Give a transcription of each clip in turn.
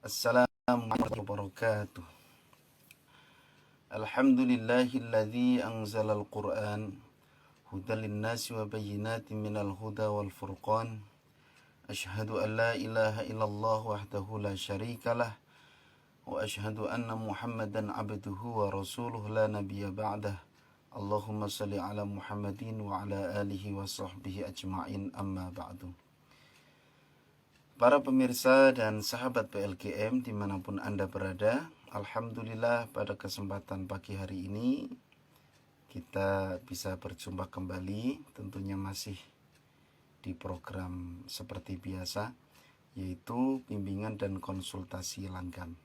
Assalamualaikum warahmatullahi wabarakatuh. Alhamdulillahilladzi anzalal Qur'an hudan linnasi wa bayyinatin minal huda wal furqan. Asyhadu an la ilaha illallah wahdahu la syarikalah wa asyhadu anna Muhammadan abduhu wa rasuluhu la nabiyya ba'dah. Allahumma salli ala Muhammadin wa ala alihi wa sahbihi ajma'in, amma ba'du. Para pemirsa dan sahabat PLGM dimanapun Anda berada, alhamdulillah pada kesempatan pagi hari ini kita bisa berjumpa kembali, tentunya masih di program seperti biasa, yaitu bimbingan dan konsultasi langgam.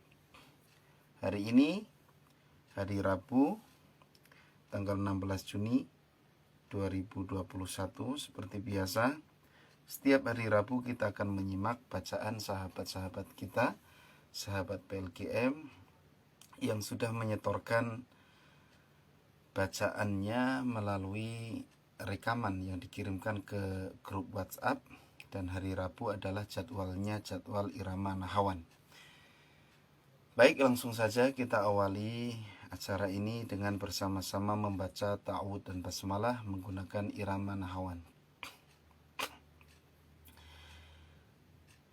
Hari ini, hari Rabu, tanggal 16 Juni 2021, seperti biasa, setiap hari Rabu kita akan menyimak bacaan sahabat-sahabat kita, sahabat PLGM, yang sudah menyetorkan bacaannya melalui rekaman yang dikirimkan ke grup WhatsApp. Dan hari Rabu adalah jadwal irama nahawan. Baik, langsung saja kita awali acara ini dengan bersama-sama membaca ta'awud dan basmalah menggunakan irama nahawan.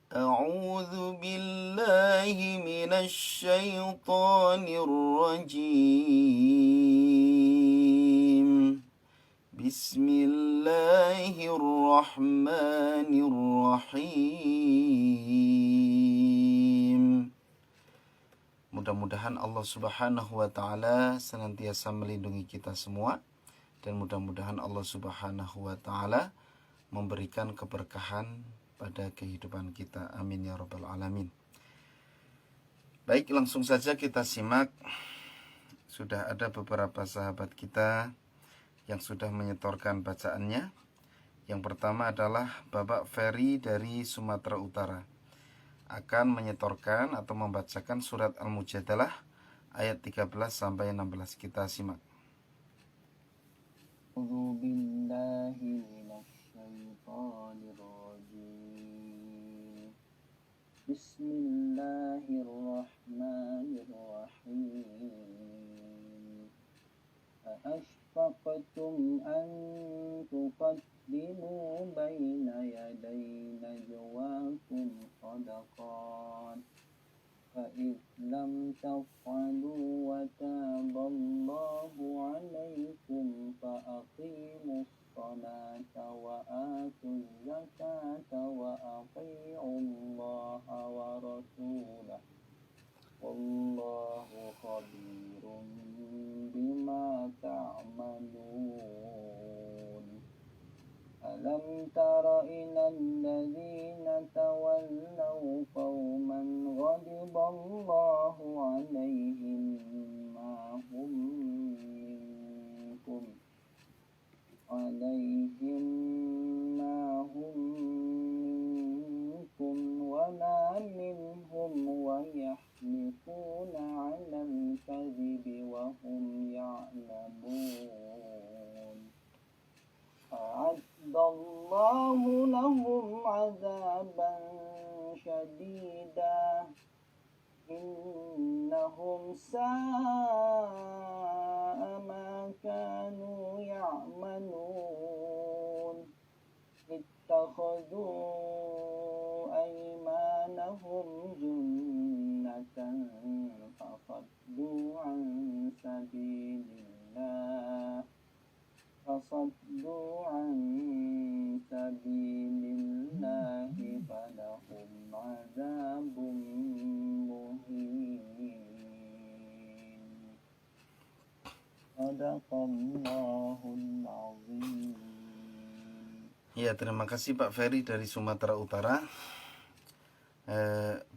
أعوذ بالله من الشيطان الرجيم بسم الله الرحمن الرحيم. Mudah-mudahan Allah Subhanahu wa Ta'ala senantiasa melindungi kita semua, dan mudah-mudahan Allah Subhanahu wa Ta'ala memberikan keberkahan pada kehidupan kita. Amin ya rabbal alamin. Baik, langsung saja kita simak. Sudah ada beberapa sahabat kita yang sudah menyetorkan bacaannya. Yang pertama adalah Bapak Ferry dari Sumatera Utara, akan menyetorkan atau membacakan surat Al-Mujadalah ayat 13 sampai 16. Kita simak. Bismillahirrahmanirrahim. Ashfaqtum an tuqaddimu baina yaday najwakum sadaqat فإذ لم تفعلوا وتاب الله عليكم فأقيموا الصلاة وآتوا الزكاة وأطيعوا الله ورسوله والله خبير بما تعملون. ألم تر إلى الذين تولوا قوما غضب الله عليهم ما هم منكم ولا منهم ويحلفون على الكذب وهم يعلمون. أعد الله لهم عذابا شديدا إنهم ساء ما كانوا يعملون. اتخذوا أيمانهم جنة فصدوا عن سبيل الله فلهم عذاب مهين. Sadaqallahul azim. Ya, terima kasih Pak Ferry dari Sumatera Utara.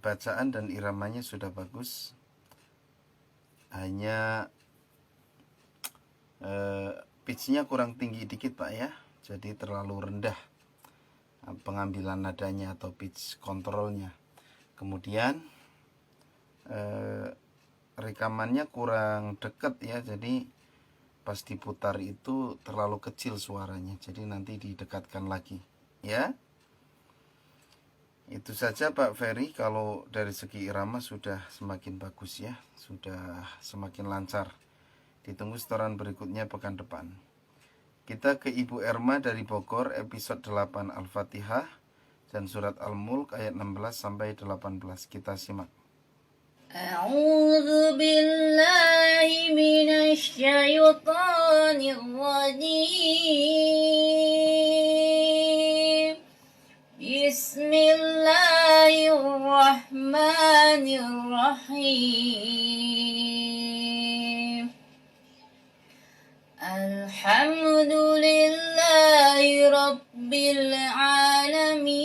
Bacaan dan iramanya sudah bagus. Hanya pitch-nya kurang tinggi dikit Pak ya. Jadi terlalu rendah pengambilan nadanya atau pitch kontrolnya. Kemudian rekamannya kurang dekat ya. Jadi pas diputar itu terlalu kecil suaranya. Jadi nanti didekatkan lagi ya. Itu saja Pak Ferry, kalau dari segi irama sudah semakin bagus ya, sudah semakin lancar. Ditunggu setoran berikutnya pekan depan. Kita ke Ibu Erma dari Bogor, episode 8 Al-Fatihah dan surat Al-Mulk ayat 16 sampai 18. Kita simak. أعوذ بالله من الشيطان الرجيم بسم الله الرحمن الرحيم الحمد لله رب العالمين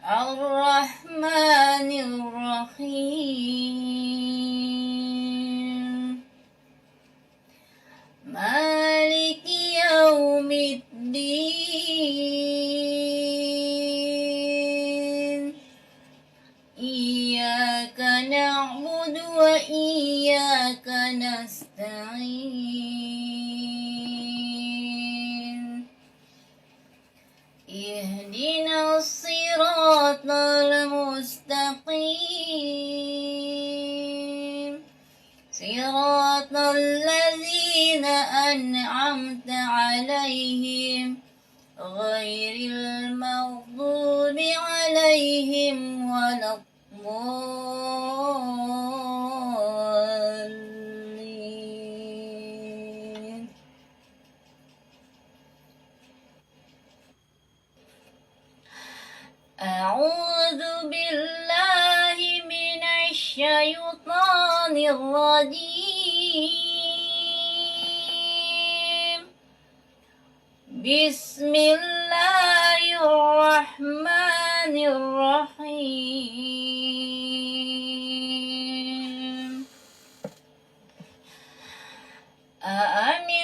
الرحمن الرحيم مالك يوم الدين إياك نعبد وإياك نستعين اهدنا الصراط المستقيم صراط الذين أنعمت عليهم غير المغضوب عليهم ولا الضالين أعوذ بالله من الشيطان الرجيم بسم الله الرحمن الرحيم أأمنتم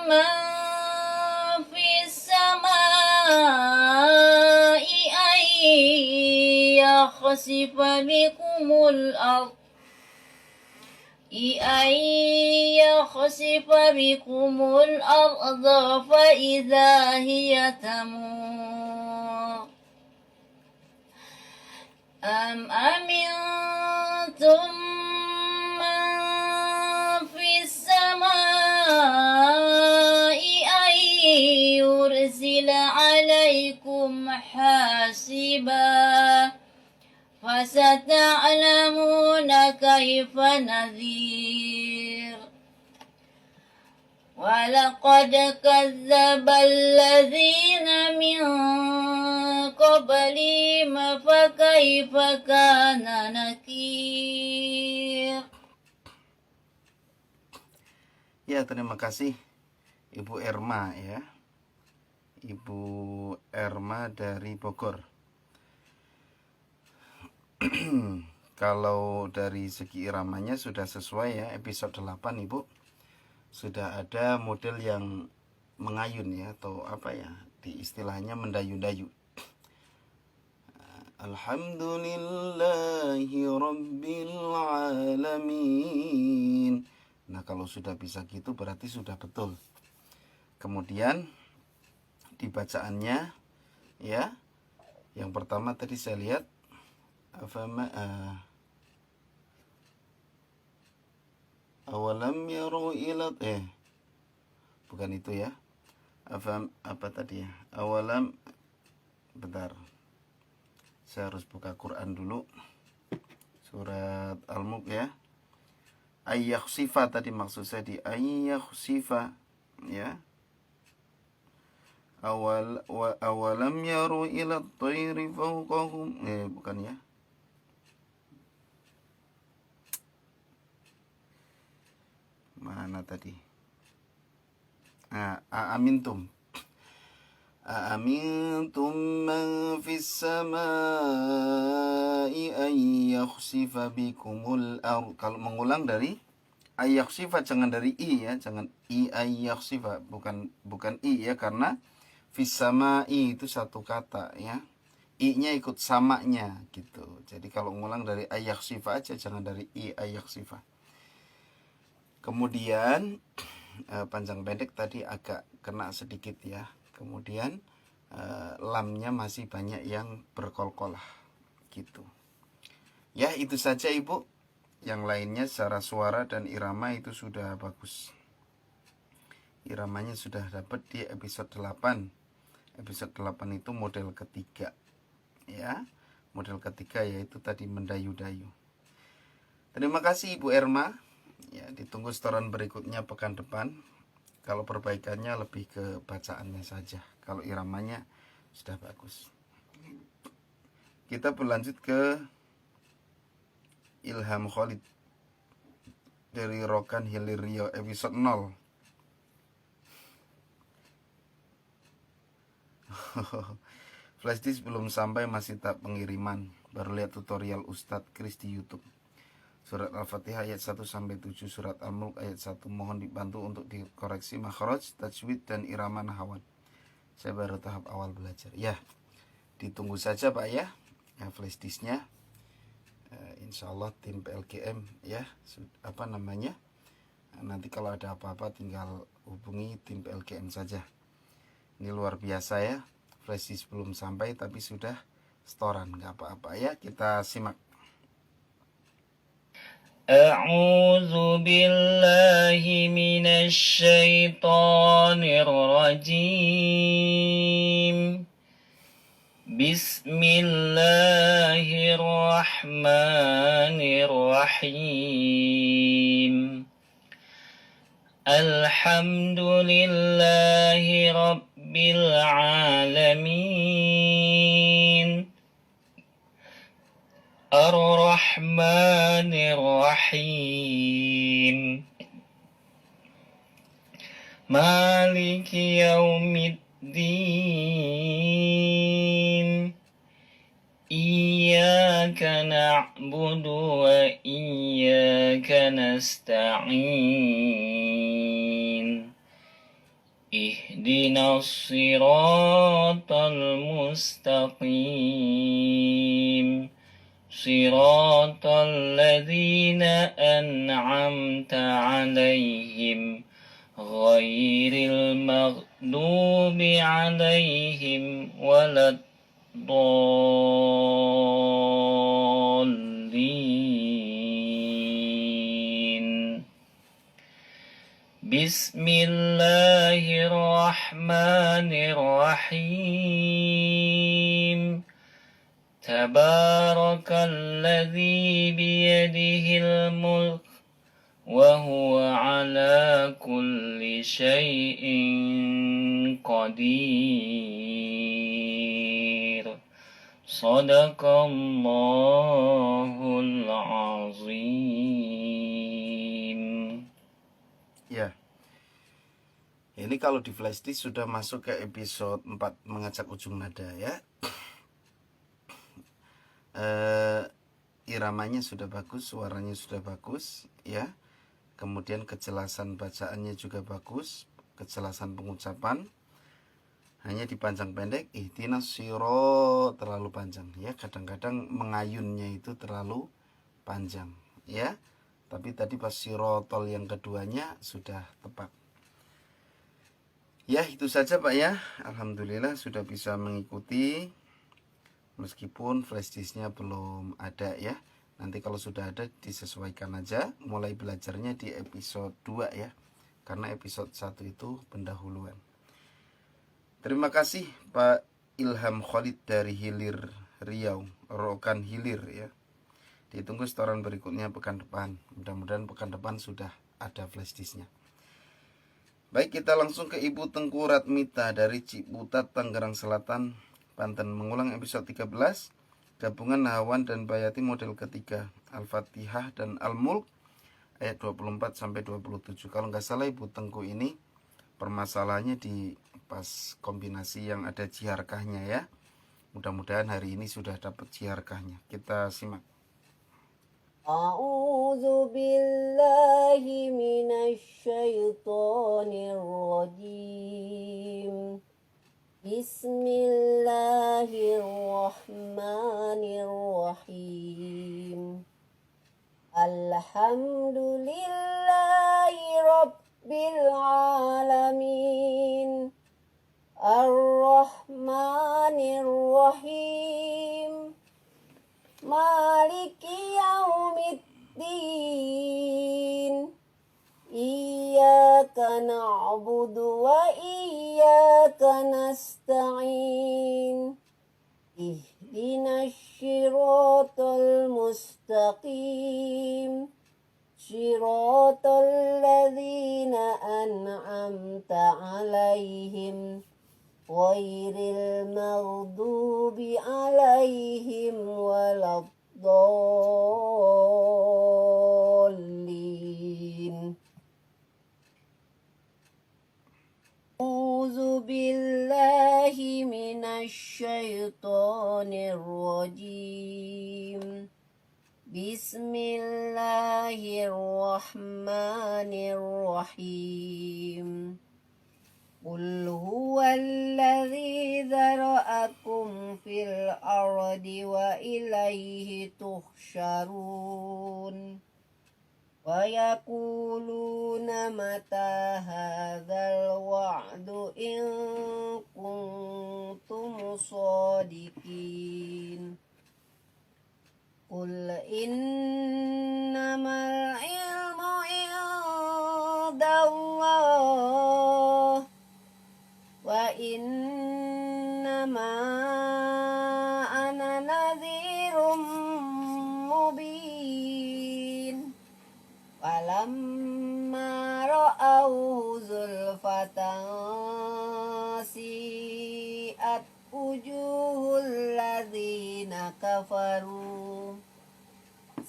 من في السماء أن يخسف بكم الأرض فإذا هي تمور أم أمنتم من في السماء أن يرسل عليكم حاسبا فستعلمون كيف نذير ولقد كذب الذين من قبلهم فكيف كان نكير. Ya, terima kasih Ibu Erma ya. Ibu Erma dari Bogor. Kalau dari segi iramanya sudah sesuai ya, episode 8 Ibu. Sudah ada model yang mengayun ya, atau apa ya, di istilahnya mendayu-dayu. Alhamdulillahi Rabbil Alamin. Nah, kalau sudah bisa gitu berarti sudah betul. Kemudian dibacaannya ya, yang pertama tadi saya lihat awalam yaru ila bukan itu ya. Apa tadi ya? Awalam, bentar. Saya harus buka Quran dulu. Surat Al-Mulk ya. Ayyakhsifa tadi maksud saya di ayyakhsifa ya. Awalam yaru ila at-tayri fawqahum. Bukan ya. Mana tadi? Amintum. Amintum man fis samai ay yakhsifa bikumul ard. Kalau mengulang dari ay yakhsifa, jangan dari i ya, jangan i ay yakhsifa, bukan i ya, karena fis samai itu satu kata ya. I-nya ikut samanya gitu. Jadi kalau ngulang dari ay yakhsifa aja, jangan dari i ay yakhsifa. Kemudian panjang pendek tadi agak kena sedikit ya. Kemudian lamnya masih banyak yang berkolkolah gitu. Ya, itu saja Ibu. Yang lainnya secara suara dan irama itu sudah bagus. Iramanya sudah dapat di episode 8. Episode 8 itu model ketiga. Ya, model ketiga yaitu tadi mendayu-dayu. Terima kasih Ibu Erma. Ya, ditunggu setoran berikutnya pekan depan. Kalau perbaikannya lebih ke bacaannya saja. Kalau iramanya sudah bagus. Kita berlanjut ke Ilham Khalid dari Rokan Hilir Riau episode 0. Flashdisk belum sampai, masih tak pengiriman. Baru lihat tutorial Ustadz Kris di YouTube. Surat Al-Fatihah ayat 1 sampai 7, surat Al-Mulk ayat 1. Mohon dibantu untuk dikoreksi makhraj, tajwid dan irama nahawan. Saya baru tahap awal belajar. Ya, ditunggu saja Pak ya. Flashdisknya. Insyaallah tim PLGM ya, nanti kalau ada apa-apa tinggal hubungi tim PLGM saja. Ini luar biasa ya, flashdisk belum sampai tapi sudah setoran, nggak apa-apa ya. Kita simak. A'udzu billahi minasy syaithanir rajim. Bismillahirrahmanirrahim. Alhamdulillahi rabbil alamin. Ar-Rahmanir-Rahim. Maliki yaumiddin. Iyyaka na'budu wa iyyaka nasta'in. Ihdinas siratal mustaqim. Siratal ladzina an'amta 'alaihim ghairil maghdubi 'alaihim waladdallin. Bismillahirrahmanirrahim. Tabarakalladzi biyadihil mulk wa huwa ala kulli syai'in qadir. Shadaqallahul azim. Ya. Ini kalau di flashdisk sudah masuk ke episode 4 mengajak ujung nada ya. Iramanya sudah bagus, suaranya sudah bagus ya. Kemudian kejelasan bacaannya juga bagus, kejelasan pengucapan. Hanya dipanjang pendek, ihdinas sirot terlalu panjang ya. Kadang-kadang mengayunnya itu terlalu panjang ya. Tapi tadi pas sirotol yang keduanya sudah tepat. Ya, itu saja Pak ya. Alhamdulillah sudah bisa mengikuti. Meskipun flashdisknya belum ada ya. Nanti kalau sudah ada disesuaikan aja. Mulai belajarnya di episode 2 ya. Karena episode 1 itu pendahuluan. Terima kasih Pak Ilham Khalid dari Hilir Riau, Rokan Hilir ya. Ditunggu setoran berikutnya pekan depan. Mudah-mudahan pekan depan sudah ada flashdisknya. Baik, kita langsung ke Ibu Tengku Ratmita dari Ciputat, Tangerang Selatan, Banten, mengulang episode 13, gabungan Nahawan dan Bayati model ketiga, Al-Fatihah dan Al-Mulk ayat 24 sampai 27. Kalau nggak salah Ibu Tengku ini permasalahannya di pas kombinasi yang ada jiharkahnya ya. Mudah-mudahan hari ini sudah dapat jiharkahnya. Kita simak. A'udzu billahi minasy syaithanir rajim. Bismillahirrahmanirrahim. Alhamdulillahi rabbil Iyyaka na'budu wa iyyaka nasta'in. Ihdinas siratal mustaqim. Siratal ladzina an'amta 'alaihim ghairil maghdubi 'alaihim waladdallin. A'udzu billahi minasy syaithanir rajim. Bismillahirrahmanirrahim. Qul huwallazi dzara'akum fil ardi wa ilaihi tuhsyarun. Wa yaquluna mata hadzal wa'du in kuntum shadiqin. Qul innamal ilmu indallah wa innama ana nadhirum mubin. Falamma ra'awhu zulfatan si'at wujuhul ladzina kafaru.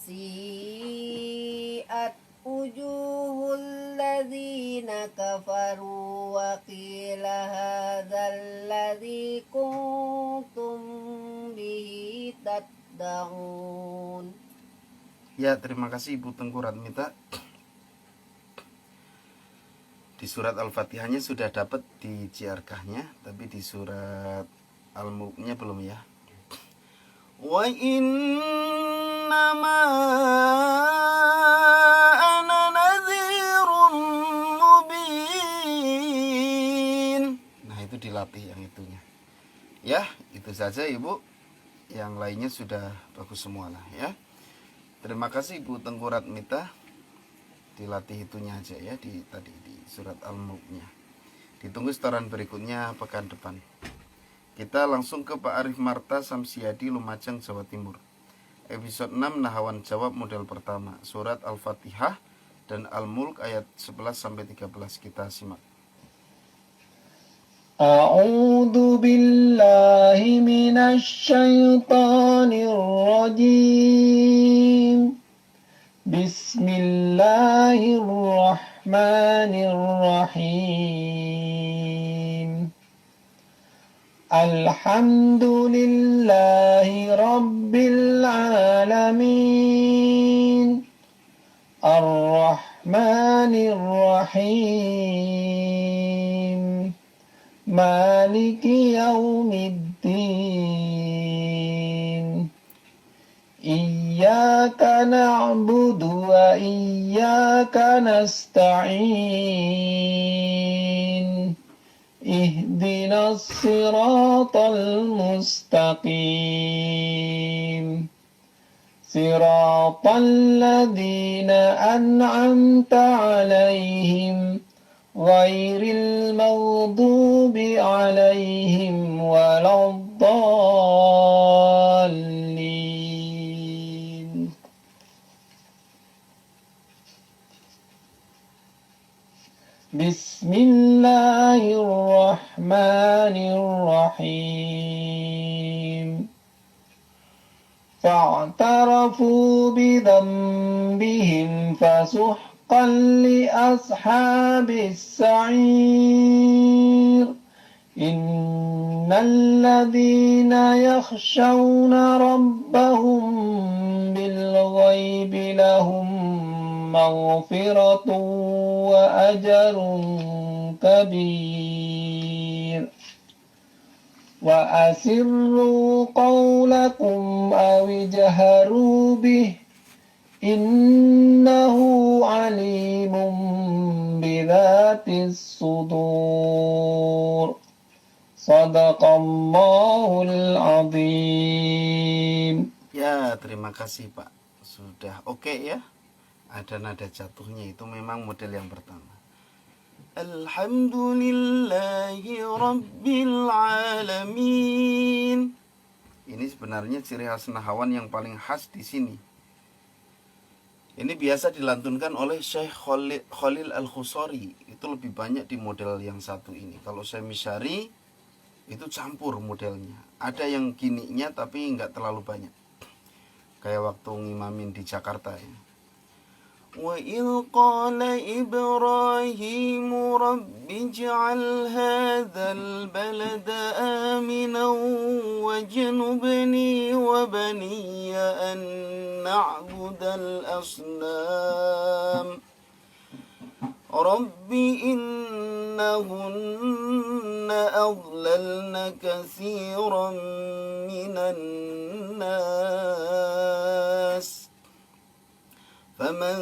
Si'at wujuhul ladzina kafaru wa qila hadzal ladzi kuntum bihi tad'un. Ya, terima kasih Ibu Tengku Ratmita. Di surat Al-Fatihahnya sudah dapat di JRK-nya, tapi di surat Al-Mulknya belum ya. Wa innama ana nadhirum mubin. Nah, itu dilatih yang itunya. Ya, itu saja Ibu. Yang lainnya sudah bagus semua lah ya. Terima kasih Ibu Tengku Ratmita. Dilatih itunya aja ya di surat Al-Mulknya. Ditunggu setoran berikutnya pekan depan. Kita langsung ke Pak Arif Marta Samsiadi, Lumajang, Jawa Timur. Episode 6 Nahawan Jawab model pertama, surat Al-Fatihah dan Al-Mulk ayat 11 sampai 13. Kita simak. A'udzu billahi minasy syaithanir rajim. Bismillahirrahmanirrahim. Alhamdulillahi rabbil alamin. Ar-Rahmanir Rahim. Maliki yaumiddin. Iyyaka na'budu wa iyyaka nasta'in. Ihdinas siratal mustaqim. Siratal ladzina an'amta 'alaihim ghairil maghdubi 'alaihim waladdallin. Bismillahirrahmanirrahim. Fa'tarafu bidhanbihim fasuhqan li ashabis sa'ir. Innal ladzina yakhshawna rabbahum bil ghaibi lahum maghfiratun wa ajrun kabir. Wa asirru qawlakum aw ijharu bih innahu alimun bidzatis sudur. Shadaqallahul azim. Ya, terima kasih Pak. Sudah oke ya. ada nada jatuhnya, itu memang model yang pertama. Alhamdulillahi Rabbil Alamin. Ini sebenarnya ciri khas nahawan yang paling khas di sini. Ini biasa dilantunkan oleh Syekh Khalil Al-Khusari. Itu lebih banyak di model yang satu ini. Kalau Syekh Misyari itu campur modelnya. Ada yang gininya tapi nggak terlalu banyak. Kayak waktu ngimamin di Jakarta ya. وَإِذْ قَالَ إِبْرَاهِيمُ رَبِّ اجْعَلْ هَذَا الْبَلَدَ آمِنًا وَاجْنُبْنِي وَبَنِيَّ أَن نَّعْبُدَ الْأَصْنَامَ رَبِّ إِنَّهُنَّ أَضْلَلْنَ كَثِيرًا مِنَ النَّاسِ فمن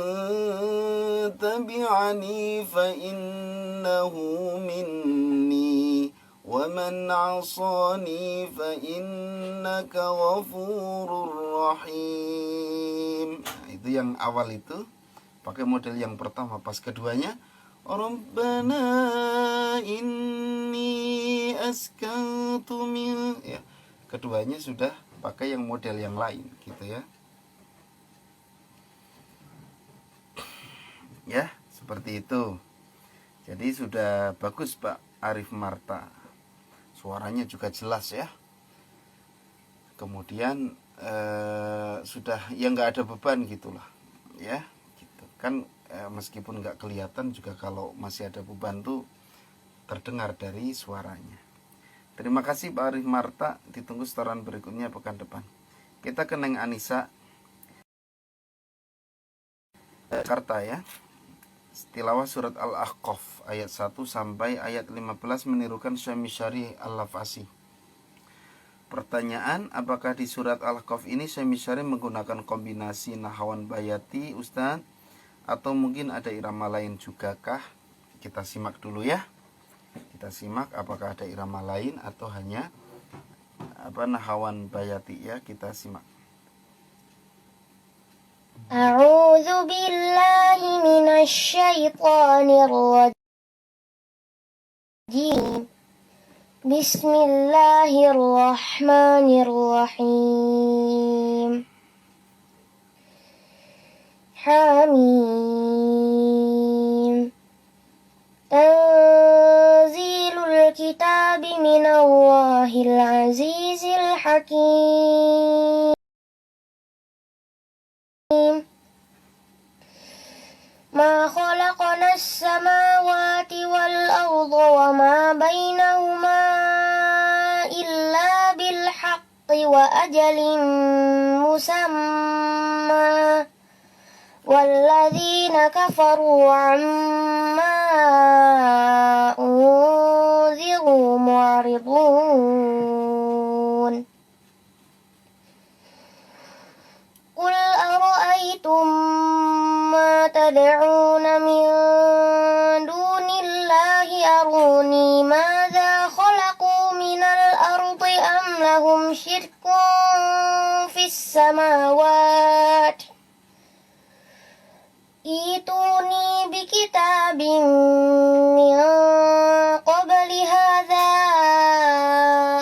تبعني فإنه مني ومن عصاني فإنك غفور رحيم. Nah, itu yang awal itu pakai model yang pertama. Pas keduanya Rabbana inni askantu min, ya, keduanya sudah pakai yang model yang lain gitu ya. Ya, seperti itu. Jadi sudah bagus Pak Arif Marta. Suaranya juga jelas ya. Kemudian sudah ya nggak ada beban gitulah. Ya, gitu. Kan meskipun nggak kelihatan juga kalau masih ada beban tuh terdengar dari suaranya. Terima kasih Pak Arif Marta. Ditunggu setoran berikutnya pekan depan. Kita ke Neng Anissa Jakarta ya. Tilawah surat Al-Ahqaf ayat 1 sampai ayat 15 menirukan Syekh Misyari Al-Lafasi. Pertanyaan, apakah di surat Al-Ahqaf ini Syekh Misyari menggunakan kombinasi nahawan bayati Ustaz, atau mungkin ada irama lain juga kah? Kita simak dulu ya. Kita simak apakah ada irama lain atau hanya nahawan bayati ya, kita simak. أعوذ بالله من الشيطان الرجيم بسم الله الرحمن الرحيم حميم تنزيل الكتاب من الله العزيز الحكيم ما خلقنا السماوات والأرض وما بينهما إلا بالحق وأجل مسمى والذين كفروا عما أنذروا معرضون قل أرأيتم ما تدعون من دون الله أروني ماذا خلقوا من الأرض أم لهم شرك في السماوات ائتوني بكتاب من قبل هذا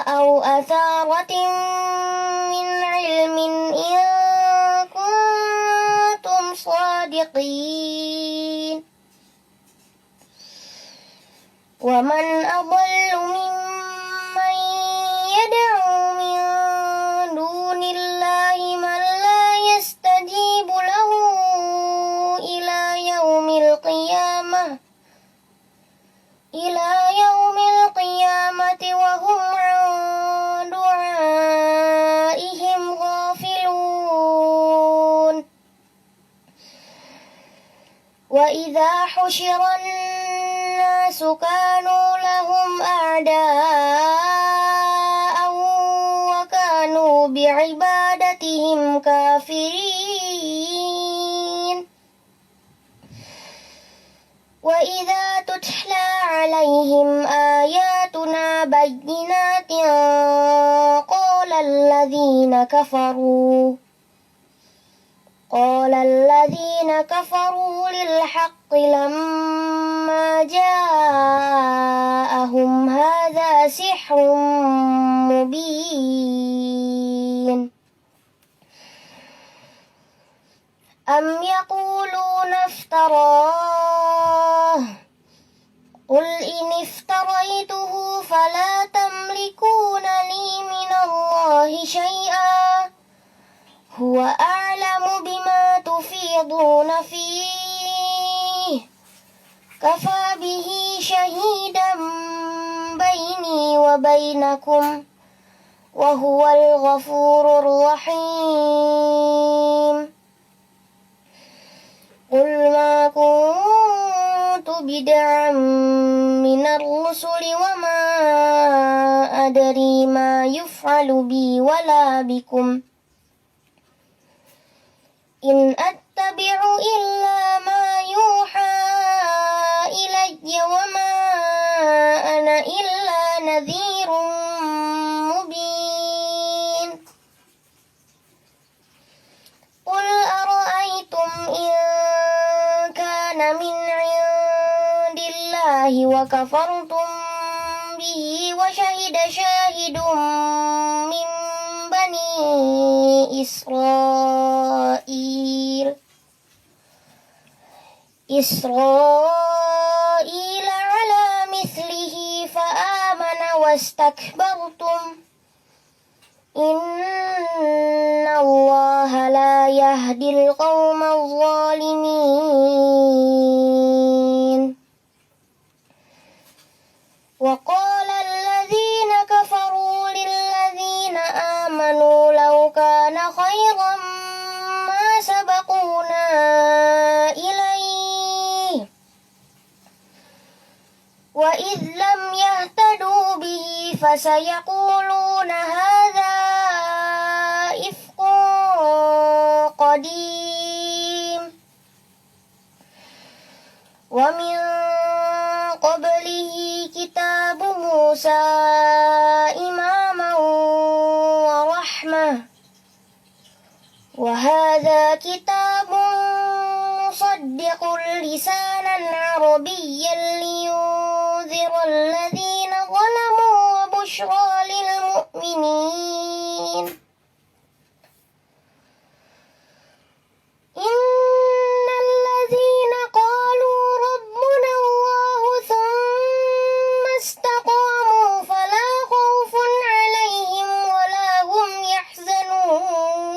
أو أثارة من علم إن كنتم صادقين ومن أضل ممن يدعو من دون الله من لا يستجيب له إلى يوم القيامة وهم عن دعائهم غافلون وإذا حشر الناس كانوا لهم أعداء وكانوا بعبادتهم كافرين وإذا تتلى عليهم آياتنا بينات قال قال الذين كفروا للحق لما جاءهم هذا سحر مبين أم يقولون افتراه قل إن افتريته فلا تملكون لي من الله شيئا هو أعلم بما تفيضون فيه كفى به شهيدا بيني وبينكم وهو الغفور الرحيم قل ما كنت بدعا من الرسل وما أدري ما يفعل بي ولا بكم إن أتبع إلا ما يوحى إلي وما أنا إلا نذير مبين قل أرأيتم إن كان من عند الله وكفرتم به وشهد شاهد من بني إسرائيل على مثله فآمن واستكبرتم إن الله لا يهدي القوم الظالمين وقال الذين كفروا للذين آمنوا لو كان خيرا ما سبقونا إليه وإذ لم يهتدوا به فسيقولون هذا إفك قديم ومن قبله كتاب موسى إماما ورحمة وهذا كتاب مصدق لسانا عربيا لينذر الذين ظلموا وبشرى للمؤمنين إن الذين قالوا ربنا الله ثم استقاموا فلا خوف عليهم ولا هم يحزنون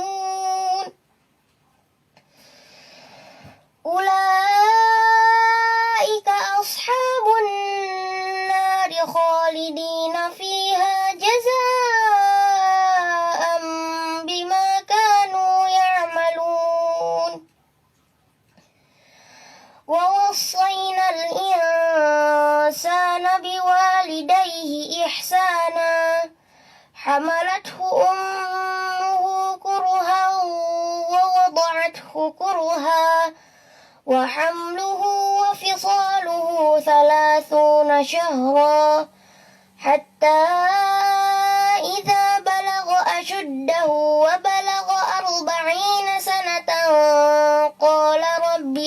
أولئك أصحاب النار خالدين فيها جزاء بما كانوا يعملون ووصينا الإنسان بوالديه إحسانا حملته أمه كرها ووضعته كرها وحمله وفصاله 30 شهرا حتى إذا بلغ أشده وبلغ 40 سنة قال رب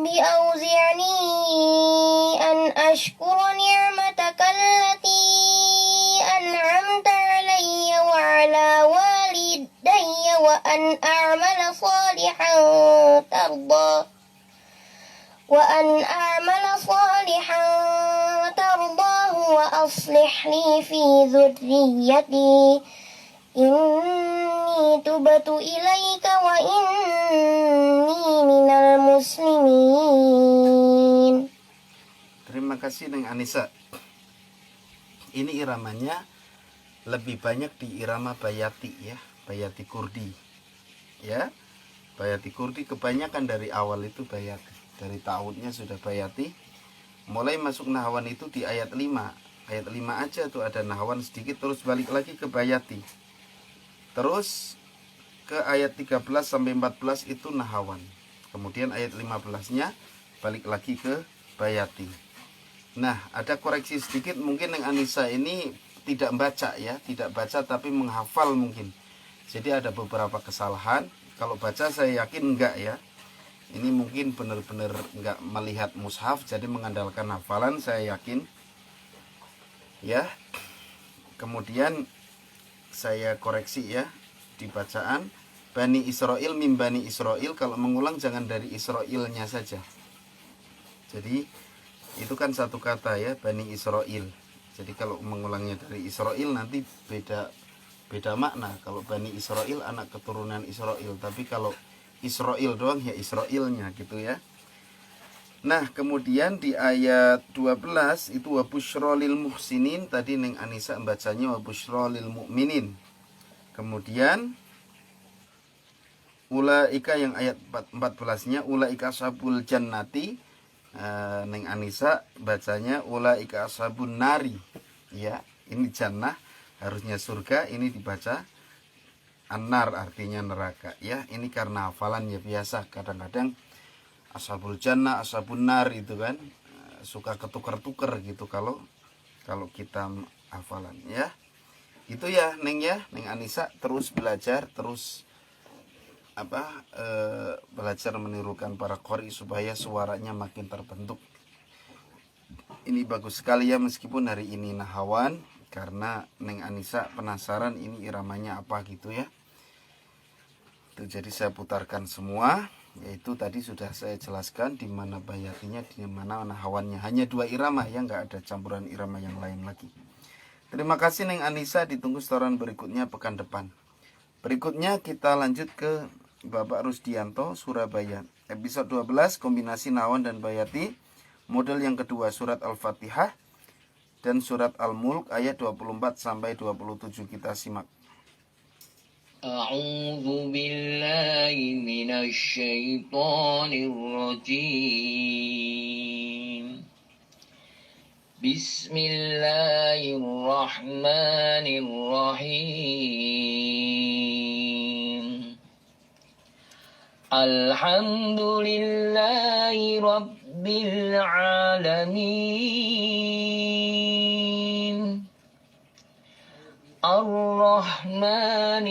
أوزعني أن أشكر نعمتك التي أنعمت علي وعلى والدي وأن أعمل صالحا ترضاه وأصلح لي في ذريتي إني تبت إليك وإني من المسلمين. Terima kasih Neng Anissa. Ini iramanya lebih banyak di irama Bayati ya, Bayati Kurdi. Ya. Bayati Kurdi kebanyakan dari awal itu Bayati. Dari ta'awudnya sudah Bayati. Mulai masuk nahawan itu di ayat 5. Ayat 5 aja tuh ada nahawan sedikit, terus balik lagi ke Bayati. Terus ke ayat 13 sampai 14 itu nahawan. Kemudian ayat 15-nya balik lagi ke Bayati. Nah, ada koreksi sedikit, mungkin yang Anissa ini tidak baca ya, tidak baca tapi menghafal mungkin. Jadi ada beberapa kesalahan. Kalau baca saya yakin enggak ya. Ini mungkin benar-benar enggak melihat mushaf, jadi mengandalkan hafalan, saya yakin. Ya. Kemudian saya koreksi ya di bacaan. Bani Israel, mim Bani Israel, kalau mengulang jangan dari Israilnya saja. Jadi itu kan satu kata ya, Bani Israel. Jadi kalau mengulangnya dari Israel nanti beda makna. Kalau Bani Israel anak keturunan Israel, tapi kalau Israel doang ya Israilnya gitu ya. Nah, kemudian di ayat 12 itu wabusyra lil muhsinin, tadi Neng Anissa membacanya wabusyra lil mu'minin. Kemudian ulaika yang ayat 14-nya ulaika ashabul jannati, Neng Anissa bacanya ulaika ashabun nari. Ya, ini jannah harusnya surga, ini dibaca An-nar artinya neraka ya. Ini karena hafalan ya, biasa kadang-kadang ashabul jannah, ashabun nar itu kan suka ketukar-tukar gitu kalau kita hafalan ya. Itu ya Neng ya, Neng Anissa terus belajar, terus belajar menirukan para qori supaya suaranya makin terbentuk. Ini bagus sekali ya, meskipun hari ini nahawan, karena Neng Anissa penasaran ini iramanya apa gitu ya. Itu jadi saya putarkan semua, yaitu tadi sudah saya jelaskan di mana bayatinya, di mana nahawannya. Hanya 2 irama ya, nggak ada campuran irama yang lain lagi. Terima kasih Neng Anissa, ditunggu setoran berikutnya pekan depan. Berikutnya kita lanjut ke Bapak Rusdianto, Surabaya. Episode 12, kombinasi nahawan dan bayati. Model yang kedua, surat Al-Fatihah dan surat Al-Mulk ayat 24 sampai 27 kita simak. أعوذ بالله من الشيطان الرجيم بسم الله الرحمن الرحيم الحمد لله رب العالمين الرحمن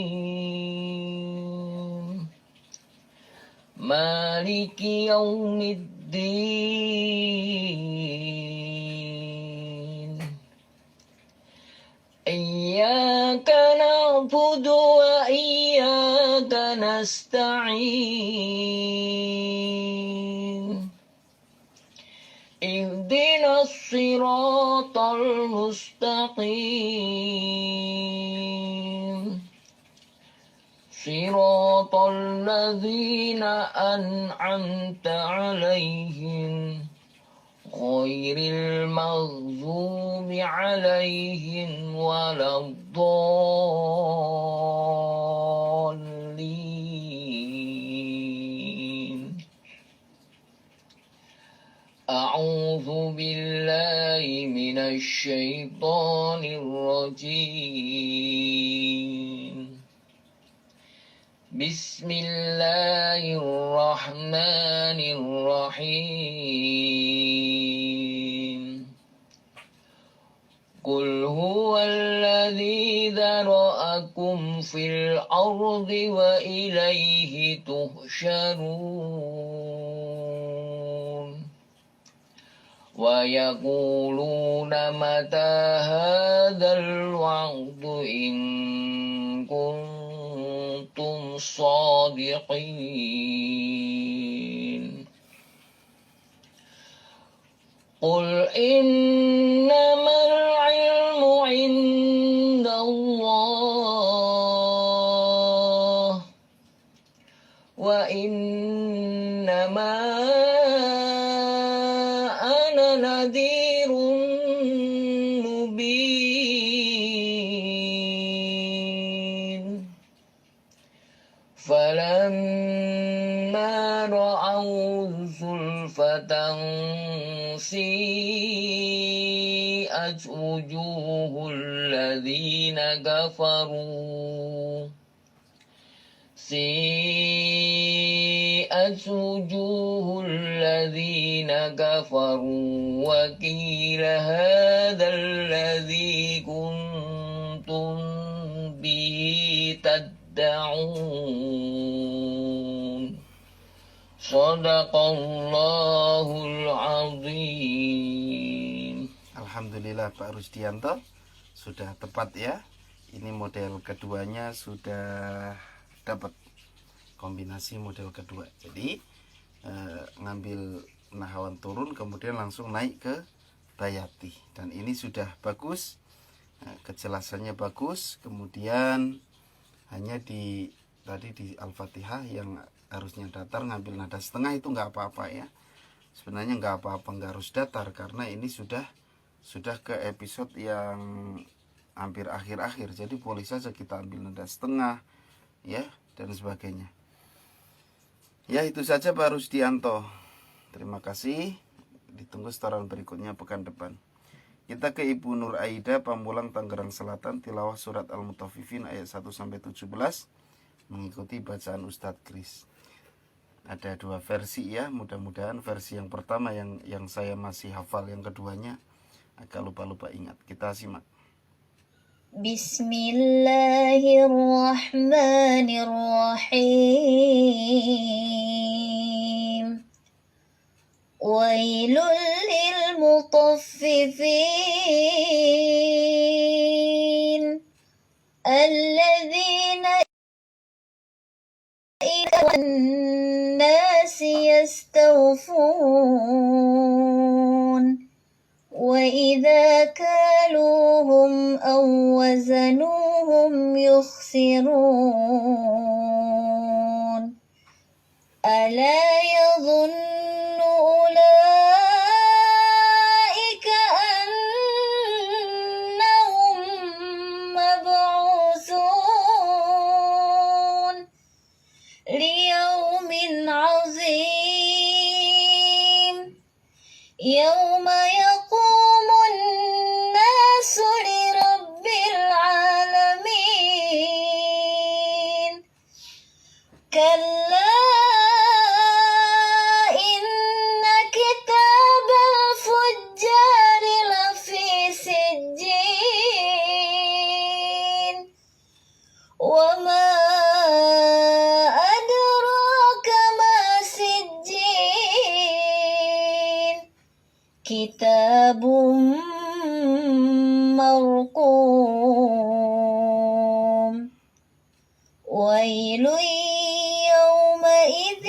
الرحيم مالك يوم الدين إياك نعبد وإياك نستعين اهدنا الصراط المستقيم صراط الذين أنعمت عليهم غير المغضوب عليهم ولا الضالين أعوذ بالله من الشيطان الرجيم بسم الله الرحمن الرحيم قل هو الذي ذرأكم في الأرض وإليه تحشرون ويقولون متى هذا الوعد إن كنتم صادقين قل إنما العلم عند الله وإنما أنا نذير مبين فلما رأوا زلفة سيئت وجوه الذين كفروا سيئت وجوه الذين كفروا وقيل هذا الذي كنتم به تدعون صدق الله العظيم. Alhamdulillah Pak Rusdianto, sudah tepat ya. Ini model keduanya sudah dapat, kombinasi model kedua. Jadi ngambil nahawan turun kemudian langsung naik ke bayati, dan ini sudah bagus. Kejelasannya bagus. Kemudian hanya tadi di Al-Fatihah yang harusnya datar ngambil nada setengah itu nggak apa-apa ya. Sebenarnya nggak apa-apa, nggak harus datar, karena ini sudah ke episode yang hampir akhir-akhir. Jadi boleh saja kita ambil nada setengah ya, dan sebagainya. Ya, itu saja Pak Rusdianto. Terima kasih. Ditunggu setoran berikutnya pekan depan. Kita ke Ibu Nur Aida, Pamulang, Tangerang Selatan, tilawah surat Al-Mutaffifin ayat 1-17, mengikuti bacaan Ustadz Kris. Ada dua versi ya, mudah-mudahan versi yang pertama yang saya masih hafal, yang keduanya agak lupa-lupa ingat. Kita simak. Bismillahirrahmanirrahim. Wailul lil mutaffifin alladzina الناس يستوفون وإذا كالوهم أو وزنوهم يخسرون ألا يظن أولئك أنهم مبعوثون ليوم عظيم يوم يقوم الناس لرب العالمين كلا إن كتاب الفجار لفي سجين وما أدراك ما سجين كتاب مرقوم ويل يومئذ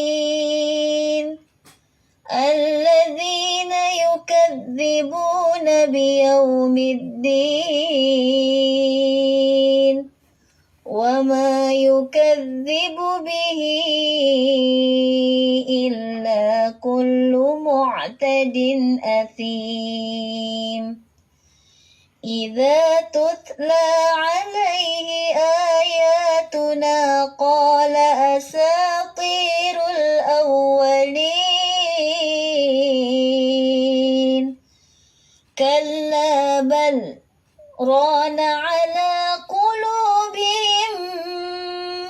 للمكذبين الذين يكذبون بيوم الدين وما يكذب به إلا كل معتد أثيم إذا تتلى عليه آياتنا قال أساطير الأولين كلا بل ران على قلوبهم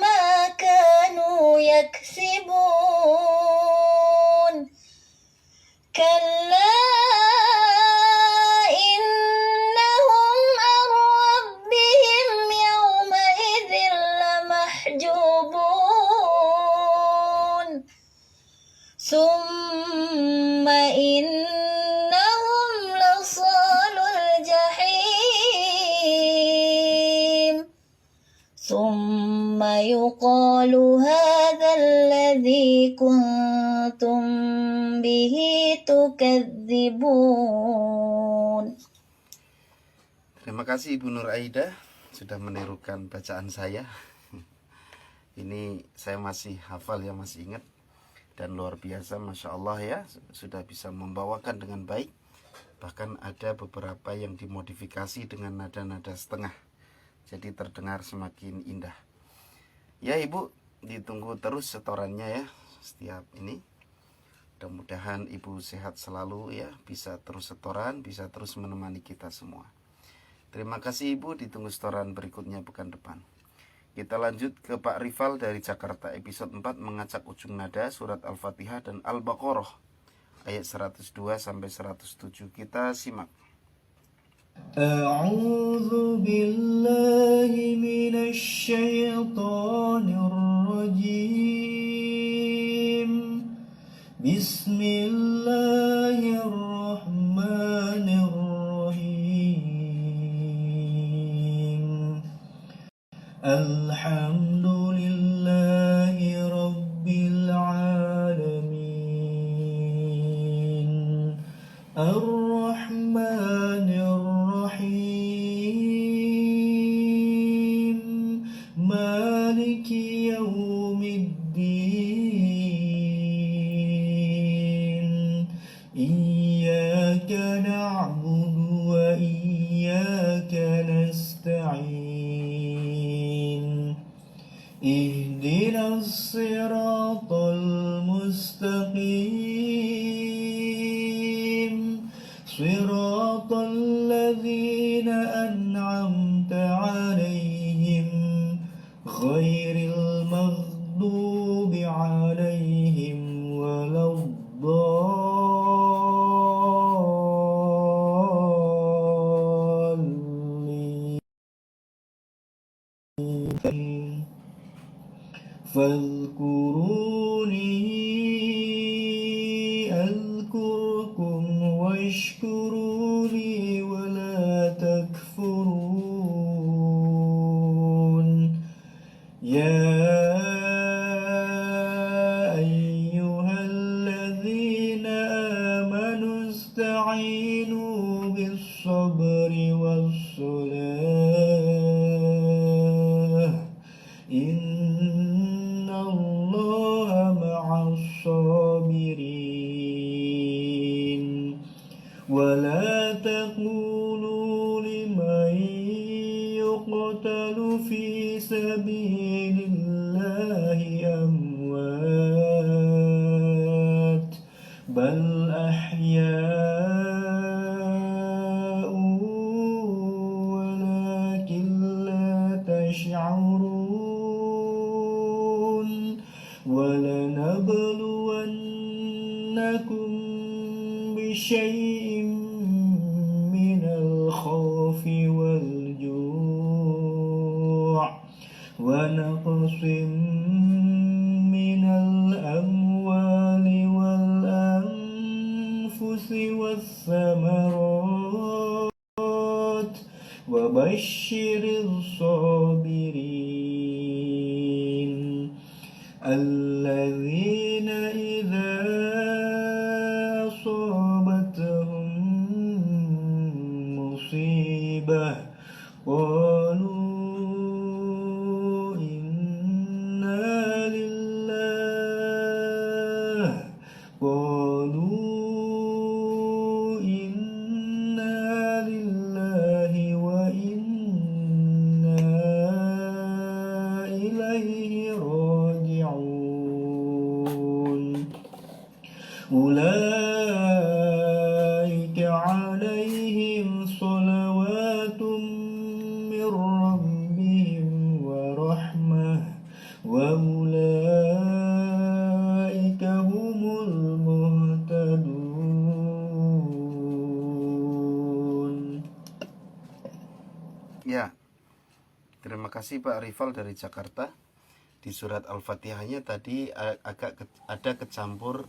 ما كانوا يكسبون كلا إنهم عن ربهم يومئذ لمحجوبون ثم إنهم لصال الجحيم ثم يقال هذا الذي كنتم به تكذبون. Terima kasih Ibu Nur Aida sudah menirukan bacaan saya. Ini saya masih hafal ya, masih ingat. Dan luar biasa, Masya Allah ya, sudah bisa membawakan dengan baik. Bahkan ada beberapa yang dimodifikasi dengan nada-nada setengah, jadi terdengar semakin indah. Ya Ibu, ditunggu terus setorannya ya setiap ini. Mudah-mudahan Ibu sehat selalu ya, bisa terus setoran, bisa terus menemani kita semua. Terima kasih Ibu, ditunggu setoran berikutnya pekan depan. Kita lanjut ke Pak Rifal dari Jakarta, episode 4, mengacak ujung nada surat Al-Fatihah dan Al-Baqarah ayat 102 sampai 107. Kita simak. أعوذ بالله من الشيطان الرجيم بسم الله الرحمن الرحيم الحمد لله رب العالمين الرحمن الرحيم مالك يوم الدين إياك نعبد وإياك نستعين اهدنا الصراط المستقيم صراط الذين أنعمت عليهم غير المغضوب عليهم ولا الضالين فاذكروني أذكركم واشكروا لي ولا تكفرون يا أيها الذين آمنوا استعينوا بالصبر والصلاة إن الله مع الصابرين ولا تقولوا لمن يقتل في سبيل الله أموات بل أحياء ولكن لا تشعرون ولنبلونكم بشيء من الخوف والجوع ونقص من الأموال والأنفس والثمرات وبشر الصابرين الذين إذا أصابتهم مصيبة قالوا إنا لله وإنا إليه راجعون أولئك عليهم صلوات من ربهم ورحمة وأولئك هم المهتدون. Ya, terima kasih Pak Rival dari Jakarta. Di surat Al-Fatihahnya tadi ada kecampur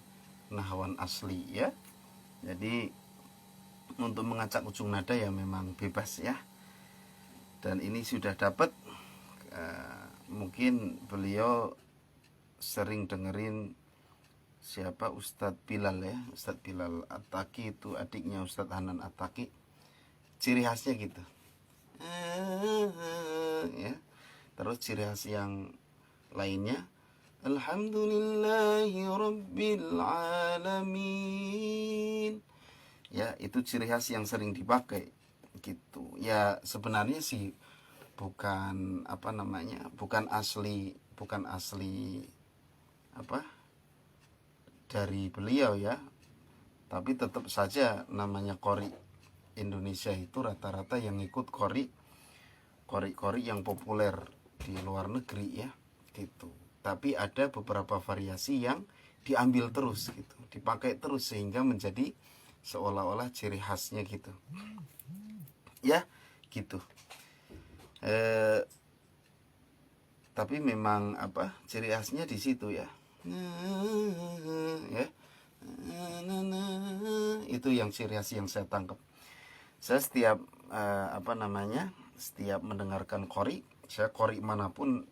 nahwan asli ya. Jadi untuk mengacak ujung nada ya memang bebas ya. Dan ini sudah dapat mungkin beliau sering dengerin siapa Ustadz Bilal ya. Ustadz Bilal At-Taqi itu adiknya Ustadz Hanan At-Taqi. Ciri khasnya gitu. Ya. Terus ciri khas yang lainnya Alhamdulillahi Rabbil Alamin. Ya, itu ciri khas yang sering dipakai gitu. Ya, sebenarnya sih bukan bukan asli dari beliau ya. Tapi tetap saja namanya qori Indonesia itu rata-rata yang ikut qori yang populer di luar negeri ya gitu. Tapi ada beberapa variasi yang diambil terus gitu, dipakai terus sehingga menjadi seolah-olah ciri khasnya gitu. Ya, gitu. Tapi memang ciri khasnya di situ ya. Ya. Itu yang ciri khas yang saya tangkap. Saya setiap setiap mendengarkan qori, saya qori manapun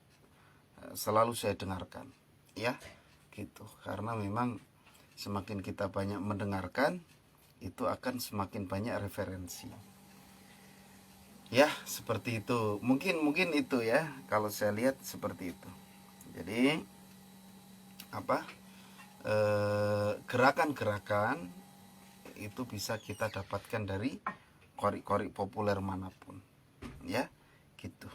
selalu saya dengarkan. Ya, gitu. Karena memang semakin kita banyak mendengarkan, itu akan semakin banyak referensi. Ya, seperti itu. Mungkin itu ya, kalau saya lihat seperti itu. Jadi gerakan-gerakan itu bisa kita dapatkan dari qori-qori populer manapun. Ya, gitu.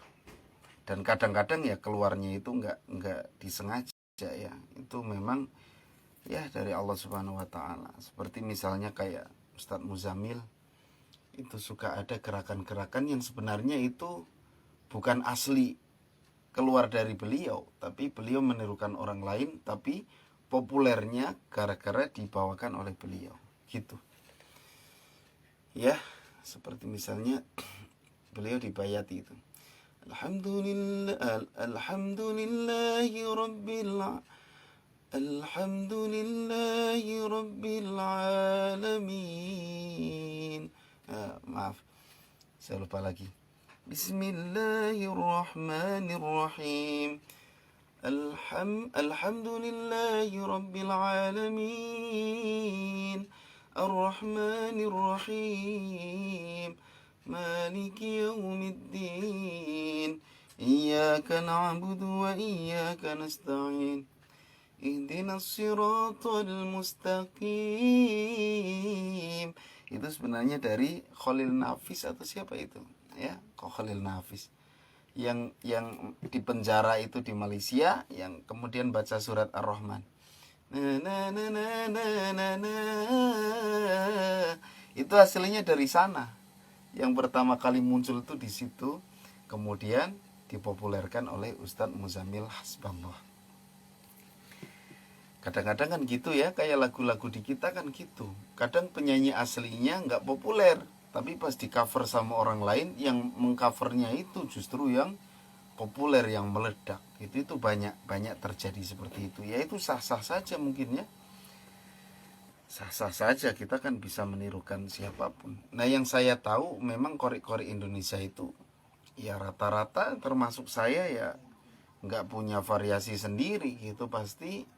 Dan kadang-kadang ya keluarnya itu enggak disengaja ya. Itu memang ya dari Allah Subhanahu wa taala. Seperti misalnya kayak Ustadz Muzamil, itu suka ada gerakan-gerakan yang sebenarnya itu bukan asli keluar dari beliau, tapi beliau menirukan orang lain, tapi populernya gara-gara dibawakan oleh beliau, gitu. Ya, seperti misalnya beliau dibayati itu. Alhamdulillahi rabbil alamin. Maaf, saya lupa lagi. Bismillahirrahmanirrahim. Alhamdulillahi rabbil alamin. Ar-Rahmanir-Rahim. Maliki yaumiddin. Iyyaka na'budu wa iyyaka nasta'in. Ihdinas siratal mustaqim. Itu sebenarnya dari Khalil Nafis atau siapa itu? Ya, Khalil Nafis. Yang di penjara itu di Malaysia, yang kemudian baca surat Ar-Rahman. Itu hasilnya dari sana. Yang pertama kali muncul itu di situ, kemudian dipopulerkan oleh Ustadz Muzamil Hasballah. Kadang-kadang kan gitu ya, kayak lagu-lagu di kita kan gitu. Kadang penyanyi aslinya nggak populer, tapi pas di cover sama orang lain, yang mengcovernya itu justru yang populer, yang meledak. Itu banyak terjadi seperti itu. Ya itu sah-sah saja mungkin ya. Sah-sah saja, kita kan bisa menirukan siapapun. Nah yang saya tahu memang qori-qori Indonesia itu ya rata-rata termasuk saya ya nggak punya variasi sendiri gitu, pasti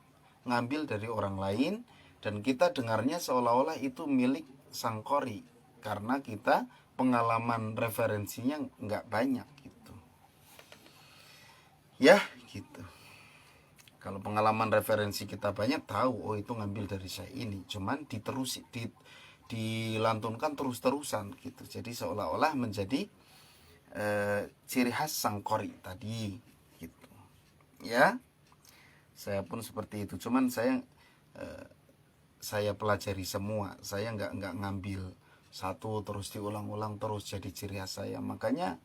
ngambil dari orang lain, dan kita dengarnya seolah-olah itu milik sang qori karena kita pengalaman referensinya nggak banyak gitu. Ya gitu. Kalau pengalaman referensi kita banyak, tahu oh itu ngambil dari saya ini, cuman dilantunkan terus-terusan gitu. Jadi seolah-olah menjadi ciri khas sang qori tadi gitu. Ya. Saya pun seperti itu, cuman saya pelajari semua. Saya nggak ngambil satu terus diulang-ulang terus jadi ciri khas saya. Makanya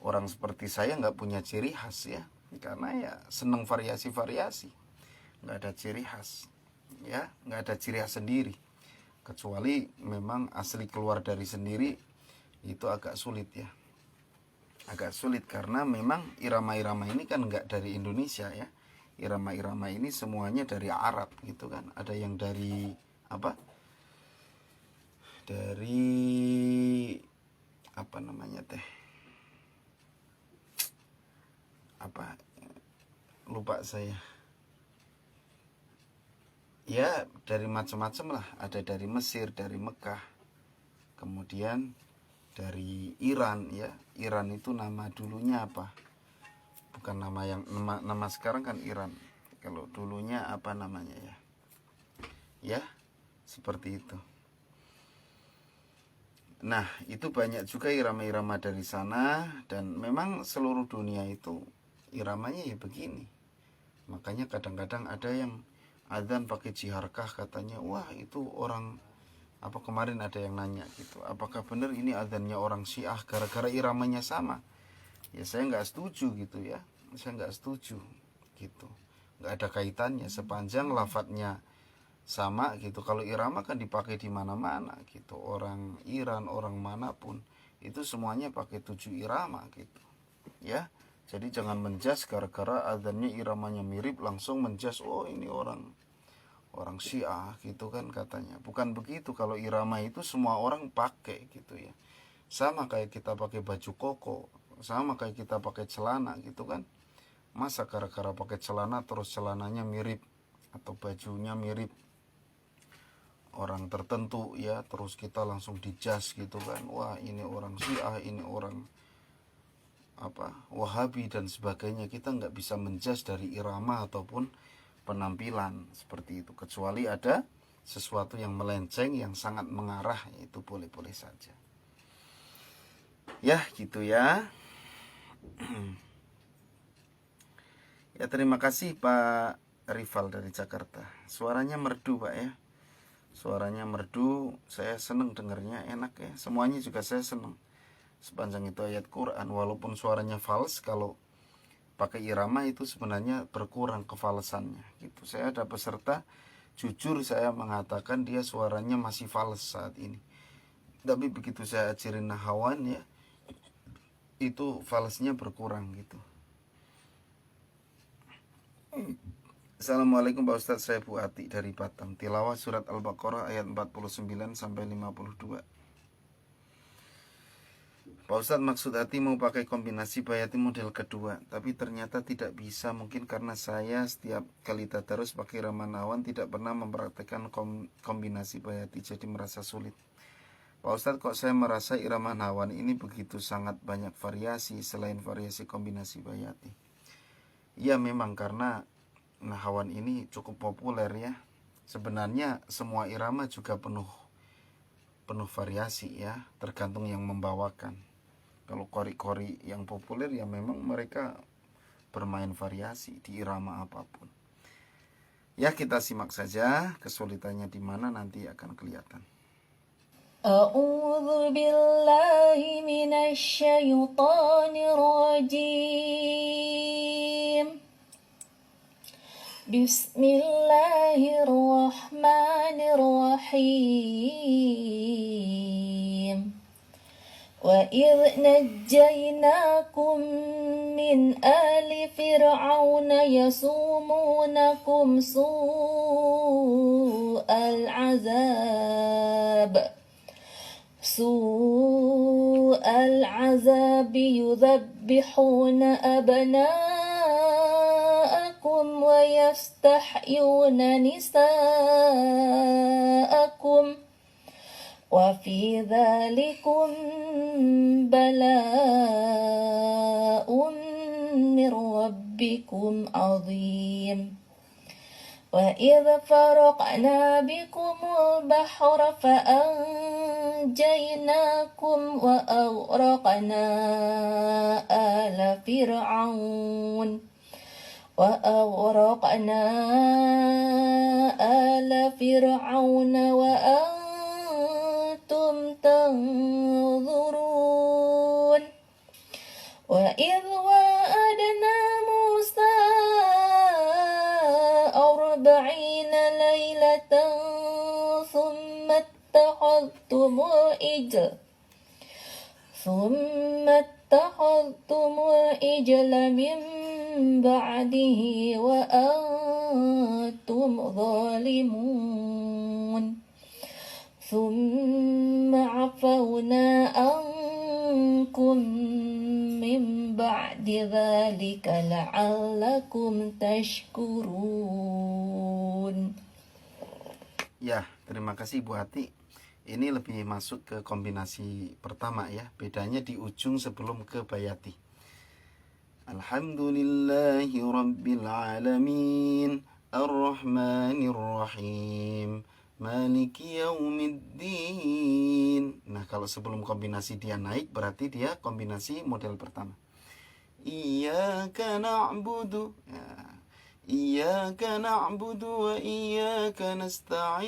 orang seperti saya nggak punya ciri khas ya, karena ya seneng variasi-variasi, nggak ada ciri khas ya, nggak ada ciri khas sendiri. Kecuali memang asli keluar dari sendiri, itu agak sulit ya, agak sulit karena memang irama-irama ini kan nggak dari Indonesia ya. Irama-irama ini semuanya dari Arab gitu kan. Ada yang dari lupa saya. Ya dari macam-macam lah. Ada dari Mesir, dari Mekah, kemudian dari Iran ya. Iran itu nama dulunya apa? Bukan nama sekarang kan Iran. Kalau dulunya apa namanya ya? Ya, seperti itu. Nah, itu banyak juga irama-irama dari sana, dan memang seluruh dunia itu iramanya ya begini. Makanya kadang-kadang ada yang adzan pakai jiharkah katanya. Wah, itu orang kemarin ada yang nanya gitu. Apakah benar ini adzannya orang Syiah gara-gara iramanya sama? Ya saya nggak setuju gitu ya, saya nggak setuju gitu, nggak ada kaitannya sepanjang lafadznya sama gitu. Kalau irama kan dipakai di mana-mana gitu, orang Iran, orang manapun itu semuanya pakai 7 irama gitu. Ya. Jadi jangan menjas gara-gara adzannya iramanya mirip langsung menjas oh ini orang Syiah gitu kan katanya. Bukan begitu, kalau irama itu semua orang pakai gitu ya. Sama kayak kita pakai baju koko, sama kayak kita pakai celana gitu kan. Masa gara-gara pakai celana terus celananya mirip atau bajunya mirip orang tertentu ya, terus kita langsung dijas gitu kan. Wah, ini orang Syiah, ini orang Wahabi dan sebagainya. Kita nggak bisa menjas dari irama ataupun penampilan seperti itu, kecuali ada sesuatu yang melenceng yang sangat mengarah, itu boleh-boleh saja. Ya, gitu ya. Ya, terima kasih Pak Rival dari Jakarta. Suaranya merdu Pak ya. Suaranya merdu, saya seneng dengarnya, enak ya. Semuanya juga saya seneng. Sepanjang itu ayat Quran, walaupun suaranya fals, kalau pakai irama itu sebenarnya berkurang kefalesannya gitu. Saya ada peserta, jujur saya mengatakan dia suaranya masih fals saat ini. Tapi begitu saya ajarin nahawan ya, itu falsnya berkurang gitu. Assalamualaikum Pak Ustadz, saya Bu Ati dari Batam. Tilawah surat Al-Baqarah ayat 49 sampai 52. Pak Ustadz, maksud hati mau pakai kombinasi bayati model kedua, tapi ternyata tidak bisa, mungkin karena saya setiap kali tadarus pakai Ramanawan tidak pernah mempraktekkan kombinasi bayati, jadi merasa sulit. Pak Ustadz, kok saya merasa irama nahawan ini begitu sangat banyak variasi selain variasi kombinasi bayati? Ya memang karena nahawan ini cukup populer ya. Sebenarnya semua irama juga penuh variasi ya, tergantung yang membawakan. Kalau kori-kori yang populer ya memang mereka bermain variasi di irama apapun. Ya, kita simak saja kesulitannya di mana nanti akan kelihatan. A'udzu billahi minasy syaithanir rajim. Bismillahirrahmanirrahim. وَإِذْ نَجَّيْنَاكُمْ مِنْ آلِ فِرْعَوْنَ يَسُومُونَكُمْ سُوءَ الْعَذَابِ يُذَبِّحُونَ أَبْنَاءَكُمْ وَيَسْتَحْيُونَ نِسَاءَكُمْ وَفِي ذَلِكُمْ بَلَاءٌ مِّن رَّبِّكُمْ عَظِيمٌ وَإِذْ فَرَقْنَا بِكُمُ الْبَحْرَ فَأَنجَيْنَاكُمْ وَأَغْرَقْنَا آلَ فِرْعَوْنَ وَأَنتُمْ تنظرون وَإِذْ وَعَدْنَا مُوسَى 40 ليلة ثم اتخذتم العجل من بعده وأنتم ظالمون ثم عفونا عنكم من بعد ذلك لعلكم تشكرون. Ya, terima kasih Bu Hati. Ini lebih masuk ke kombinasi pertama ya. Bedanya di ujung sebelum ke bayati. Alhamdulillahi Rabbil Alamin Ar-Rahmanir Rahim Maliki Yaumiddin. Nah, kalau sebelum kombinasi dia naik berarti dia kombinasi model pertama. Iyyaka na'budu ya. Iyyaka na'budu wa iyyaka nasta'in.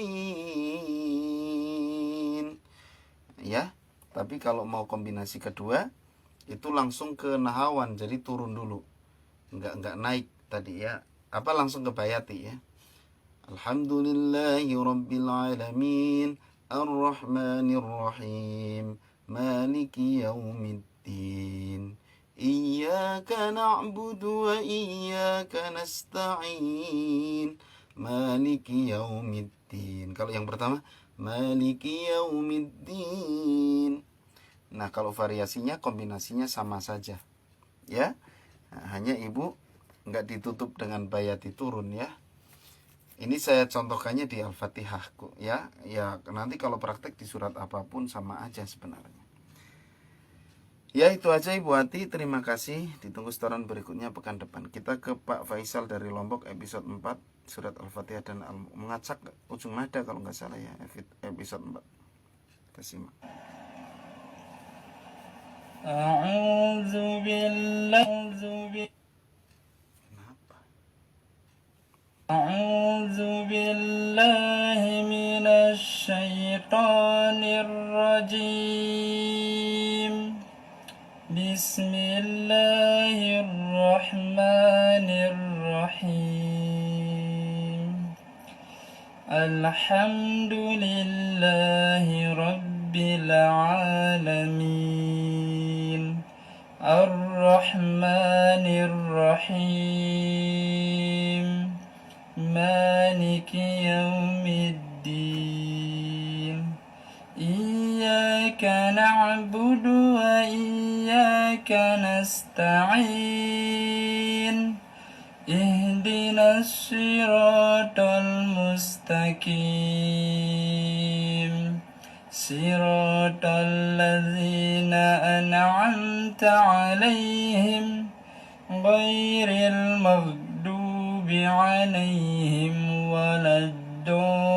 Ya, tapi kalau mau kombinasi kedua itu langsung ke nahawan, jadi turun dulu. Enggak naik tadi ya. Apa langsung ke bayati ya. Alhamdulillahi Rabbil Alamin Ar-Rahmanir Rahim Maliki yaumiddin. Iyyaka na'budu wa iyyaka nasta'in. Maliki yaumiddin. Kalau yang pertama, Maliki yaumiddin. Nah, kalau variasinya, kombinasinya sama saja. Ya, nah, hanya ibu nggak ditutup dengan bayati turun ya. Ini saya contohkannya di Al-Fatihah ya. Ya, nanti kalau praktek di surat apapun sama aja sebenarnya. Ya, itu aja Ibu Hati, terima kasih. Ditunggu setoran berikutnya pekan depan. Kita ke Pak Faisal dari Lombok, episode 4 surat Al-Fatihah dan mengacak ujung nada kalau nggak salah ya, episode 4. Kita simak. A'udzu billahi أعوذ بالله من الشيطان الرجيم بسم الله الرحمن الرحيم الحمد لله رب العالمين الرحمن الرحيم مالك يوم الدين إياك نعبد وإياك نستعين اهدنا الصراط المستقيم صراط الذين أنعمت عليهم غير المغضوب عليهم ولا الضالين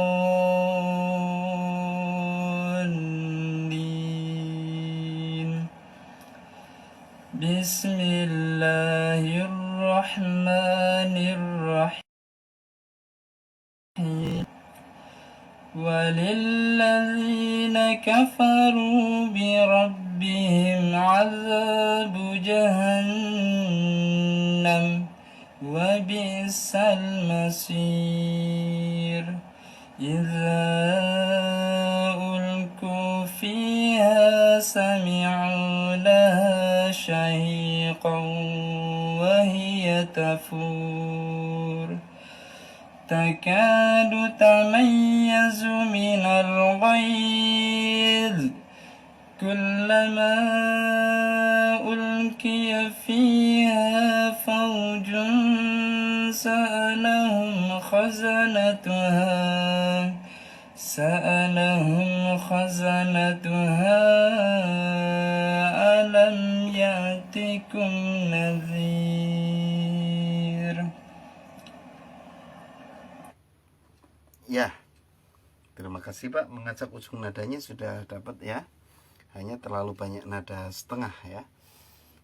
بسم الله الرحمن الرحيم وللذين كفروا بربهم عذاب جهنم وبئس المصير إذا ألقوا فيها سمعوا لها شهيقا وهي تفور تكاد تميز من الغيظ كلما ألقي فيها فوج سألهم خزنتها ألم يأتكم نذير. Ya, terima kasih Pak. Mengacak ujung nadanya sudah dapat ya. Hanya terlalu banyak nada setengah ya.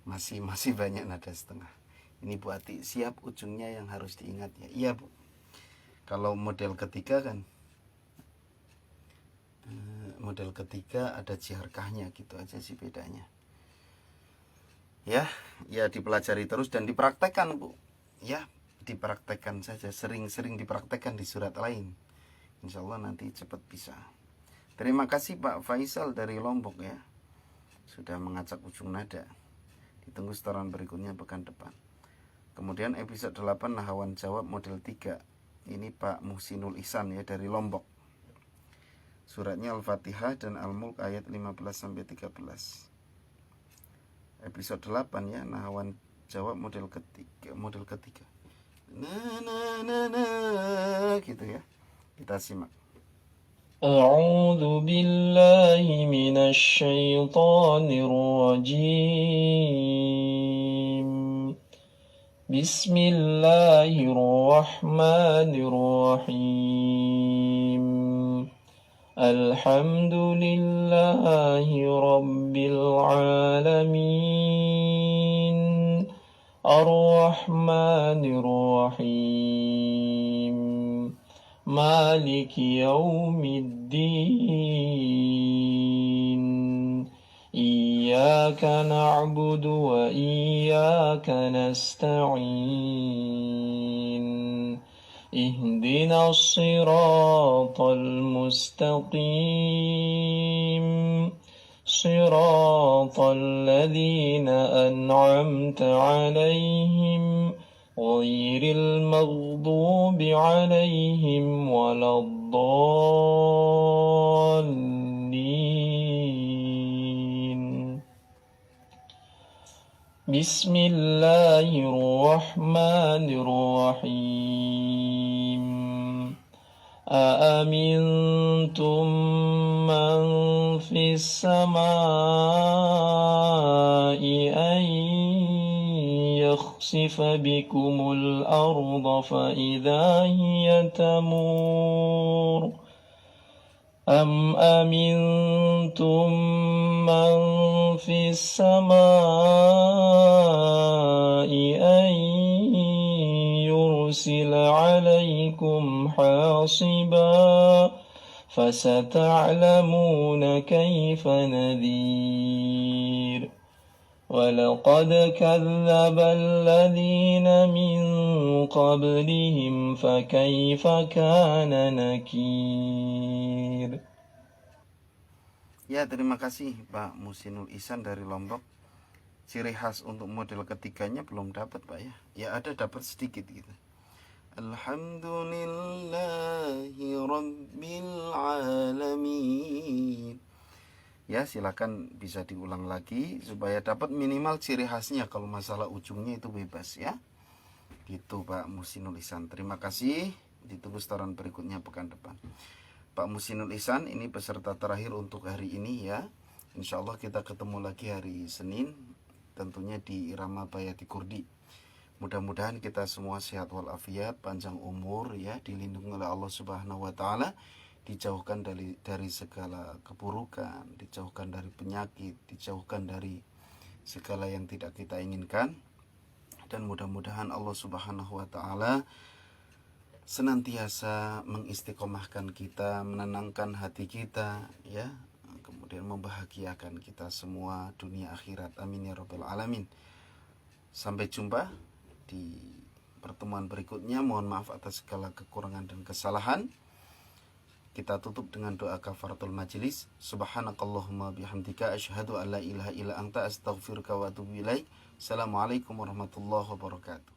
Masih banyak nada setengah. Ini Bu Ati, siap ujungnya yang harus diingat ya. Iya Bu. Kalau model ketiga kan, model ketiga ada jiharkahnya, gitu aja sih bedanya. Ya dipelajari terus dan dipraktekkan Bu. Ya, dipraktekkan saja, sering-sering dipraktekkan di surat lain. Insya Allah nanti cepat bisa. Terima kasih Pak Faisal dari Lombok ya, sudah mengacak ujung nada. Ditunggu setoran berikutnya pekan depan. Kemudian episode 8 Nahawan Jawab model 3. Ini Pak Muhsinul Ihsan ya dari Lombok. Suratnya Al-Fatihah dan Al-Mulk ayat 15-13. Episode 8 ya, Nahawan Jawab model ketiga. Gitu ya. Kita simak. أعوذ بالله من الشيطان الرجيم بسم الله الرحمن الرحيم الحمد لله رب العالمين الرحمن الرحيم مالك يوم الدين إياك نعبد وإياك نستعين اهدنا الصراط المستقيم صراط الذين أنعمت عليهم غير المغضوب عليهم ولا الضالين. بسم الله الرحمن الرحيم. أأمنتم من في السماء أن يخسف بكم الأرض فإذا هي تمور أم أمنتم من في السماء أن يرسل عليكم حاصبا فستعلمون كيف نذير. ولقد كذب الذين من قبلهم فكيف كان نكير. Ya, terima kasih Pak Musinul Ihsan dari Lombok. Ciri khas untuk model ketiganya belum dapat Pak ya. Ya ada dapat sedikit gitu. Alhamdulillahi Rabbil Alamin. Ya, silakan bisa diulang lagi supaya dapat minimal ciri khasnya. Kalau masalah ujungnya itu bebas ya. Gitu Pak Musinul Ihsan. Terima kasih. Ditunggu setoran berikutnya pekan depan. Pak Musinul Ihsan ini peserta terakhir untuk hari ini ya. Insya Allah kita ketemu lagi hari Senin. Tentunya di Irama Bayati Kurdi. Mudah-mudahan kita semua sehat walafiat, panjang umur ya, dilindungi oleh Allah Subhanahu wa taala, dijauhkan dari segala keburukan, dijauhkan dari penyakit, dijauhkan dari segala yang tidak kita inginkan. Dan mudah-mudahan Allah Subhanahu wa taala senantiasa mengistiqomahkan kita, menenangkan hati kita ya, kemudian membahagiakan kita semua dunia akhirat. Amin ya rabbal alamin. Sampai jumpa di pertemuan berikutnya. Mohon maaf atas segala kekurangan dan kesalahan. Kita tutup dengan doa kafaratul majelis. Subhanakallahumma bihamdika asyhadu an la ilaha illa anta astaghfiruka wa atubu ilaik. Assalamualaikum warahmatullahi wabarakatuh.